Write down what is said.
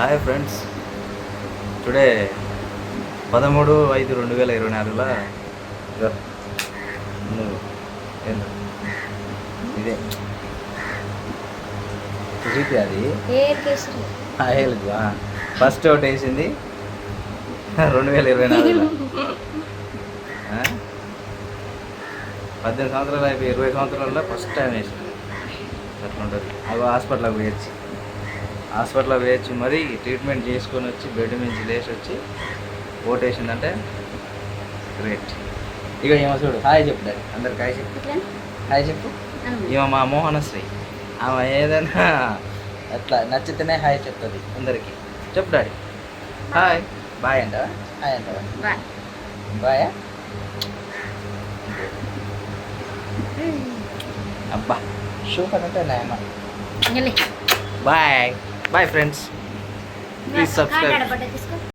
Hi friends, today 13/5/2024లో ఇదే చూపి అది ఫస్ట్ ఒకటి వేసింది 2024లో. 18 సంవత్సరాలు అయిపోయి 20 సంవత్సరాల్లో ఫస్ట్ టైం వేసింది. అట్లా ఉంటుంది. అవి హాస్పిటల్కి వేయచ్చు మరి ట్రీట్మెంట్ చేసుకొని వచ్చి బెడ్ నుంచి లేచి వచ్చి ఓటేసిందంటే గ్రేట్. ఇక ఏమో చూడు, హాయ్ చెప్పు డాడీ, అందరికి హాయ్ చెప్పు, హాయ్ చెప్పు. ఈమె మా మోహనశ్రీ, ఆమె ఏదైనా అట్లా నచ్చితేనే హాయ్ చెప్తుంది అందరికి. చెప్పు డాడీ, హాయ్ బాయ్ అంటావా? హాయ్ అంటావా? బాయా? అబ్బా సూపర్ అంటే నాయమ్మ. Bye bye friends, please subscribe.